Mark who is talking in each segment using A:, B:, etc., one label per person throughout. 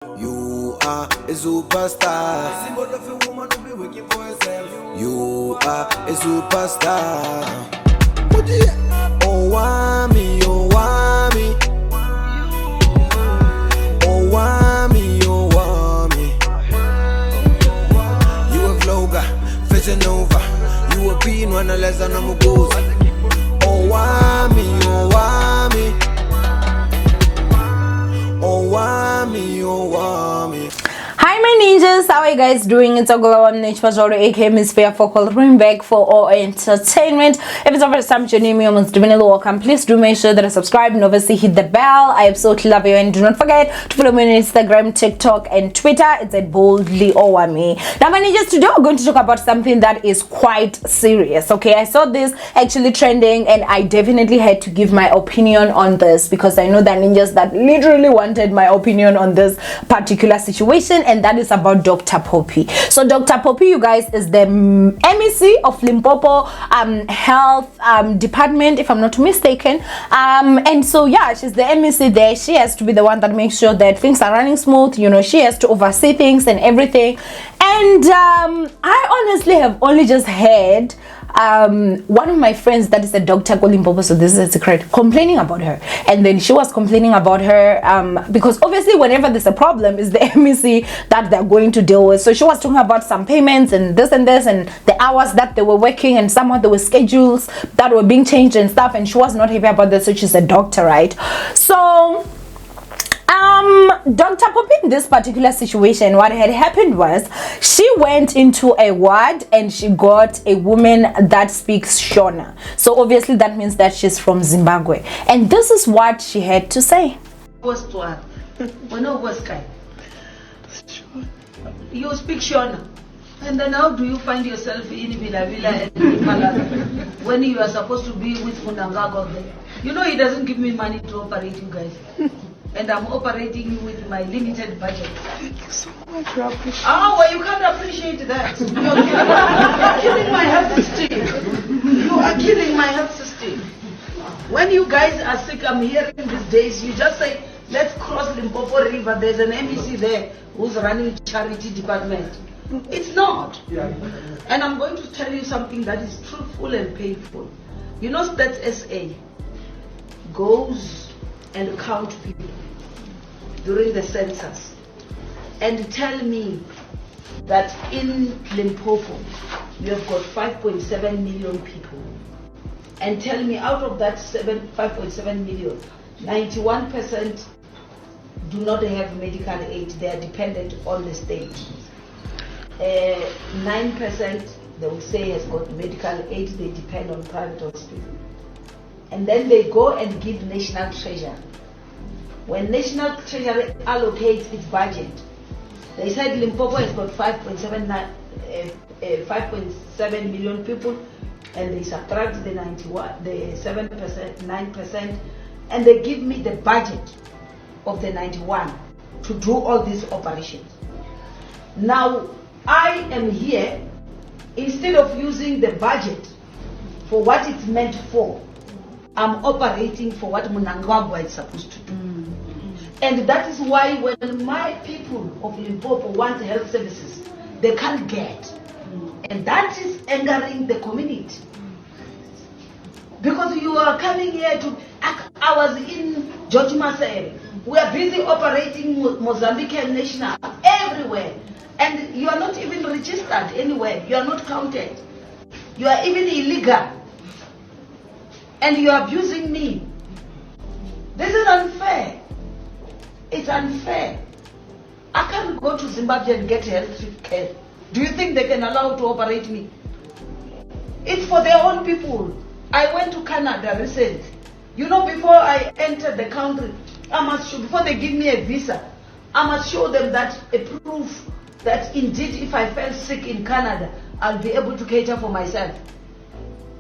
A: You are a superstar. Symbol of a woman who be working for herself. You are a superstar. Owamie, Owamie. Owamie, Owamie. You a vlogger, fashion over. You a being one less than a mugozi. Owamie, Owamie. Owamie, Owamie.
B: Hi my ninjas, how are you guys doing? It's Owamie aka Miss Fair for calling back for all entertainment. If it's the first time joining me, almost doing a little welcome. Please do make sure that you subscribe and obviously hit the bell. I absolutely love you, and do not forget to follow me on Instagram, TikTok, and Twitter. It's at boldly Owamie. Now my ninjas, today we're going to talk about something that is quite serious. Okay, I saw this actually trending, and I definitely had to give my opinion on this because I know that ninjas that literally wanted my opinion on this particular situation, and that is about Dr. Phophi. So Dr. Phophi, you guys, is the MEC of Limpopo Health Department, if I'm not mistaken. And so yeah, she's the MEC there. She has to be the one that makes sure that things are running smooth. You know, she has to oversee things and everything. And I honestly have only just heard one of my friends that is a doctor called Limpopo, so this is a secret, complaining about her. And then she was complaining about her because obviously whenever there's a problem, it's the MEC that they're going to deal with. So she was talking about some payments and this and the hours that they were working, and somehow there were schedules that were being changed and stuff, and she was not happy about this. So she's a doctor, right? So Dr. Phophi, in this particular situation, what had happened was she went into a ward and she got a woman that speaks Shona. So obviously that means that she's from Zimbabwe. And this is what she had to say.
C: You speak Shona. And then how do you find yourself in Villa and Malala when you are supposed to be with Munangago there? You know he doesn't give me money to operate you guys. And I'm operating with my limited budget.
D: Thank you so much. I appreciate
C: well, you can't appreciate that. You're killing my health system. You are killing my health system. When you guys are sick, I'm hearing these days, you just say, let's cross Limpopo River. There's an MEC there who's running charity department. It's not. And I'm going to tell you something that is truthful and painful. You know that SA goes and count people during the census and tell me that in Limpopo you have got 5.7 million people, and tell me out of that 5.7 million, 91% do not have medical aid. They are dependent on the state. 9% they will say has got medical aid, they depend on private hospitals. And then they go and give National Treasury. When National Treasury allocates its budget, they said Limpopo has got 5.7 million people, and they subtract the 7%, 9%, and they give me the budget of the 91 to do all these operations. Now, I am here, instead of using the budget for what it's meant for, I'm operating for what Munangagwa is supposed to do. And that is why when my people of Limpopo want health services, they can't get. And that is angering the community. Because you are coming here to, I was in George Masere. We are busy operating Mozambican National everywhere. And you are not even registered anywhere. You are not counted. You are even illegal. And you are abusing me. This is unfair. It's unfair. I can't go to Zimbabwe and get health care. Do you think they can allow to operate me? It's for their own people. I went to Canada recently. You know, before I entered the country, I must show, before they give me a visa, I must show them that a proof that indeed if I fell sick in Canada, I'll be able to cater for myself.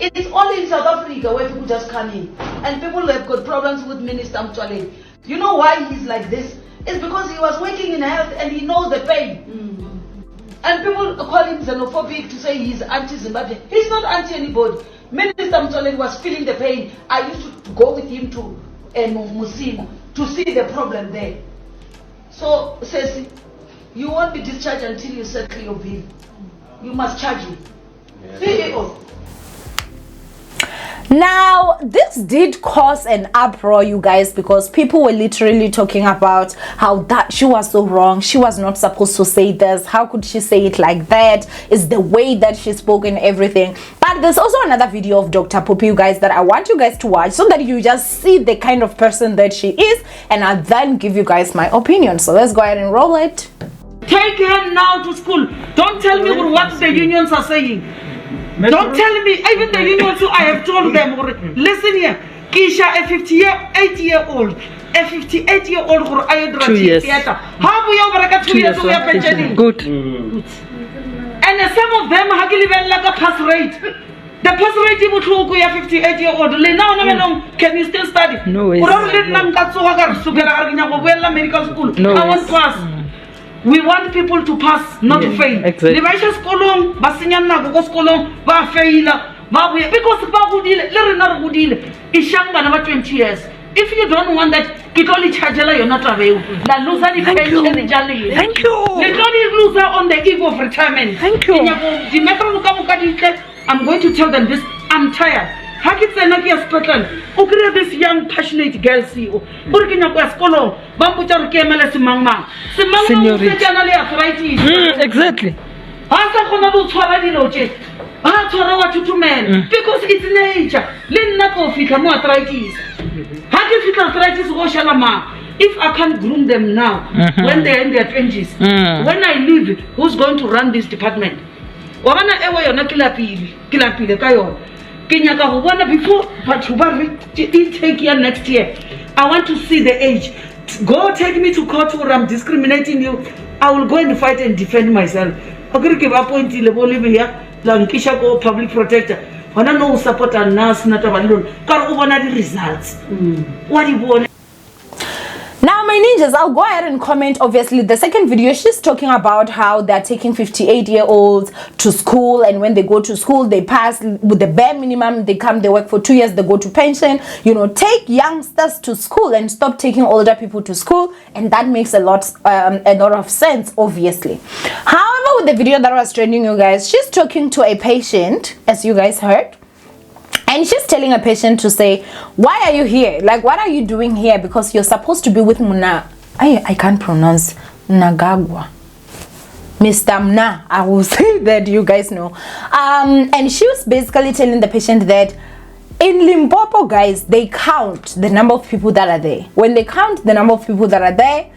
C: It's only in South Africa where people just come in. And people have got problems with Minister Mtwaleni. You know why he's like this? It's because he was working in health and he knows the pain. And people call him xenophobic to say he's anti-Zimbabwe. He's not anti-anybody. Minister Mtwaleni was feeling the pain. I used to go with him to Musimo to see the problem there. So, says you won't be discharged until you settle your bill. You must charge it. CEO.
B: Now, this did cause an uproar, you guys, because people were literally talking about how that she was so wrong. She was not supposed to say this. How could she say it like that? It's the way that she spoke and everything. But there's also another video of Dr. Phophi, you guys, that I want you guys to watch so that you just see the kind of person that she is, and I'll then give you guys my opinion. So let's go ahead and roll it.
E: Take her now to school. Don't tell me what the unions are saying. Don't tell me, even the unions, I have told them, listen here, Kisha, a 58-year-old, a 58-year-old, I had 2 years. How we over 2 years we are pensioning?
D: Good.
E: And some of them have given like a pass rate. The pass rate is 58-year-old. Now, can you still study?
D: No way.
E: Medical school.
D: No
E: I want pass. We want people to pass, not to fail.
D: Exactly.
E: Because about 20 years. If you don't want that, you're not available. Thank you. Loser on the eve of retirement.
D: Thank you.
E: I'm going to tell them this. I'm tired. This young passionate girl CEO.
D: Exactly.
E: Because it's nature. If I can't groom them now, when they're in their 20s, when I leave, who's going to run this department? Before, but take year next year. I want to see the age. Go take me to court where I'm discriminating you. I will go and fight and defend myself. I'm going to give up point here. Lankisha go public protector. When I know support and nurse, not a balloon. Can't over the results. What do you want?
B: Now, my ninjas, I'll go ahead and comment. Obviously, the second video, she's talking about how they're taking 58-year-olds to school, and when they go to school, they pass with the bare minimum. They come, they work for 2 years, they go to pension. You know, take youngsters to school and stop taking older people to school, and that makes a lot of sense, obviously. However, with the video that was trending, you guys, she's talking to a patient, as you guys heard. And she's telling a patient to say, why are you here? Like, what are you doing here? Because you're supposed to be with Muna. I can't pronounce Nagagwa. Mr. Mna. I will say that, you guys know. And she was basically telling the patient that in Limpopo, guys, they count the number of people that are there. When they count the number of people that are there,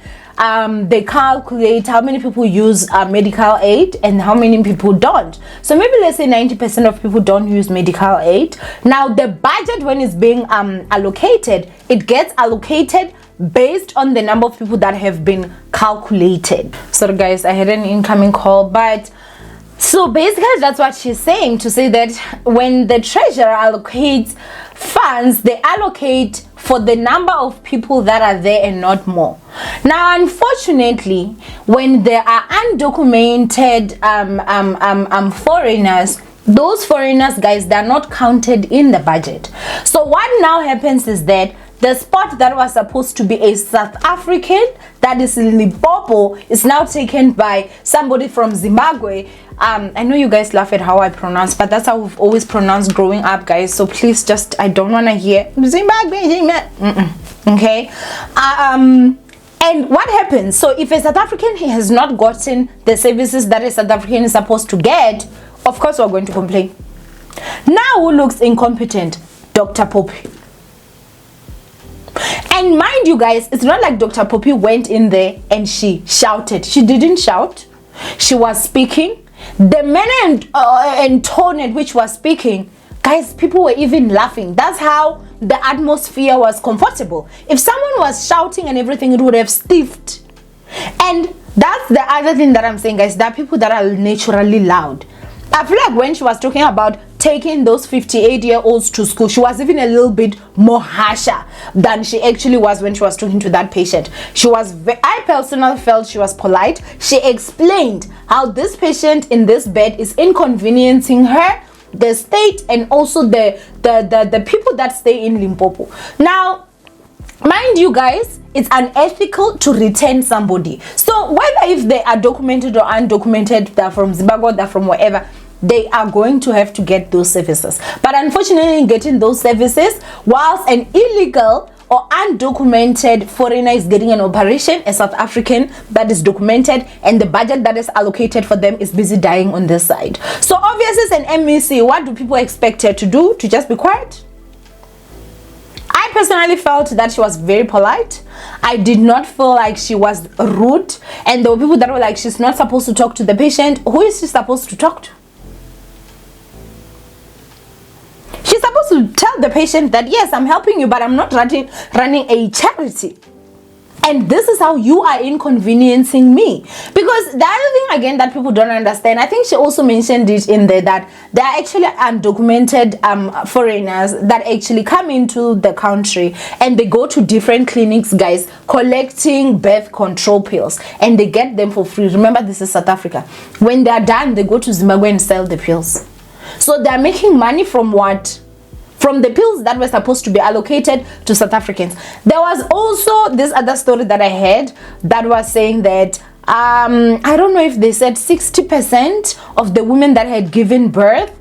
B: they calculate how many people use medical aid and how many people don't. So maybe let's say 90% of people don't use medical aid. Now the budget, when it's being allocated, it gets allocated based on the number of people that have been calculated. So guys, I had an incoming call, but so basically that's what she's saying, to say that when the treasurer allocates funds, they allocate for the number of people that are there and not more. Now, unfortunately, when there are undocumented foreigners, those foreigners, guys, they're not counted in the budget. So what now happens is that the spot that was supposed to be a South African, that is in Limpopo, is now taken by somebody from Zimbabwe. I know you guys laugh at how I pronounce, but that's how we've always pronounced growing up, guys. So please, just, I don't want to hear Zimbabwe. Okay. And what happens? So if a South African has not gotten the services that a South African is supposed to get, of course we're going to complain. Now who looks incompetent? Dr. Phophi. And mind you guys, it's not like Dr. Phophi went in there and she shouted. She didn't shout. She was speaking. The manner and tone at which was speaking, guys, people were even laughing. That's how the atmosphere was comfortable. If someone was shouting and everything, it would have stiffed. And that's the other thing that I'm saying, guys. There are people that are naturally loud. I feel like when she was talking about taking those 58-year-olds to school, she was even a little bit more harsher than she actually was when she was talking to that patient. She was, I personally felt she was polite. She explained how this patient in this bed is inconveniencing her, the state, and also the people that stay in Limpopo. Now, mind you guys, it's unethical to retain somebody. So whether if they are documented or undocumented, they're from Zimbabwe, they're from wherever, they are going to have to get those services. But unfortunately, in getting those services, whilst an illegal or undocumented foreigner is getting an operation, a South African that is documented, and the budget that is allocated for them is busy dying on this side. So obviously, as an MEC, what do people expect her to do? To just be quiet? I personally felt that she was very polite. I did not feel like she was rude. And there were people that were like, she's not supposed to talk to the patient. Who is she supposed to talk to? She's supposed to tell the patient that, yes, I'm helping you, but I'm not running a charity. And this is how you are inconveniencing me. Because the other thing, again, that people don't understand, I think she also mentioned it in there, that there are actually undocumented foreigners that actually come into the country and they go to different clinics, guys, collecting birth control pills, and they get them for free. Remember, this is South Africa. When they're done, they go to Zimbabwe and sell the pills. So they're making money from what? From the pills that were supposed to be allocated to South Africans. There was also this other story that I heard that was saying that I don't know if they said 60% of the women that had given birth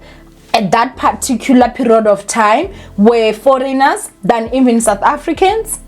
B: at that particular period of time were foreigners than even South Africans.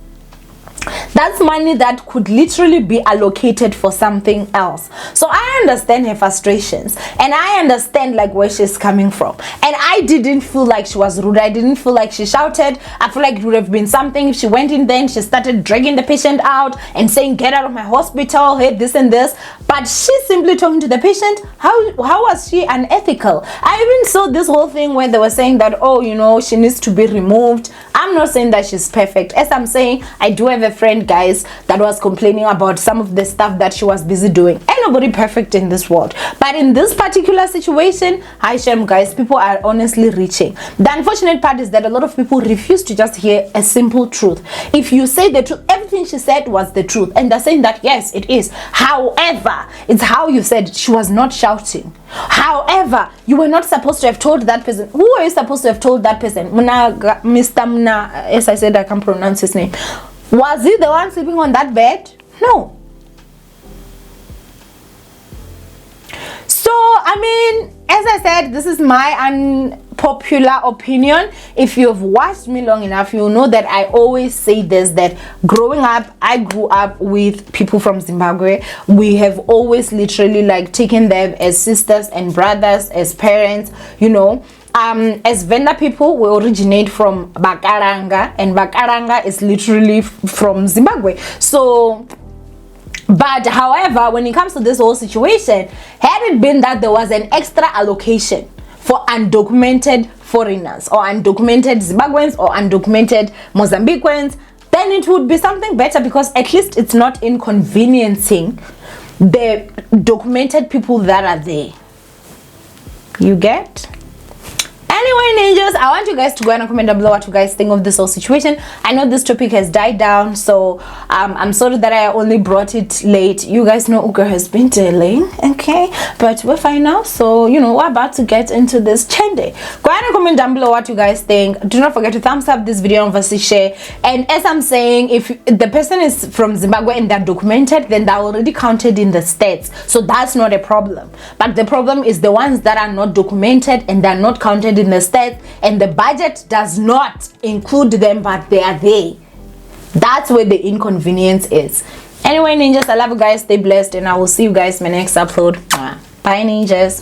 B: That's money that could literally be allocated for something else. So I understand her frustrations, and I understand like where she's coming from. And I didn't feel like she was rude. I didn't feel like she shouted. I feel like it would have been something if she went in there and she started dragging the patient out and saying, get out of my hospital, hey, this and this. But she's simply talking to the patient. How was she unethical? I even saw this whole thing where they were saying that, oh, you know, she needs to be removed. I'm not saying that she's perfect. As I'm saying, I do have a friend, guys, that was complaining about some of the stuff that she was busy doing. Ain't nobody perfect in this world. But in this particular situation, hi Shem, guys, people are honestly reaching. The unfortunate part is that a lot of people refuse to just hear a simple truth. If you say the truth, everything she said was the truth, and they're saying that yes, it is. However, it's how you said. She was not shouting. However, you were not supposed to have told that person. Who are you supposed to have told that person? Mr. Muna, as I said, I can't pronounce his name. Was he the one sleeping on that bed? No. So, I mean, as I said, this is my unpopular opinion. If you've watched me long enough, you'll know that I always say this, that growing up, I grew up with people from Zimbabwe. We have always literally like taken them as sisters and brothers, as parents, you know. As Venda people, we originate from Bakaranga, and Bakaranga is literally from Zimbabwe. So, but however, when it comes to this whole situation, had it been that there was an extra allocation for undocumented foreigners or undocumented Zimbabweans or undocumented Mozambicans, then it would be something better, because at least it's not inconveniencing the documented people that are there. You get? Anyway, ninjas, I want you guys to go and comment down below what you guys think of this whole situation. I know this topic has died down, so I'm sorry that I only brought it late. You guys know Ugo has been delaying, okay? But we're fine now, so you know, we're about to get into this chende. Go ahead and comment down below what you guys think. Do not forget to thumbs up this video and obviously share. And as I'm saying, if the person is from Zimbabwe and they're documented, then they're already counted in the states, so that's not a problem. But the problem is the ones that are not documented and they're not counted in the states, and the budget does not include them, but they are there. That's where the inconvenience is. Anyway, ninjas, I love you guys. Stay blessed, and I will see you guys in my next upload. Bye, ninjas.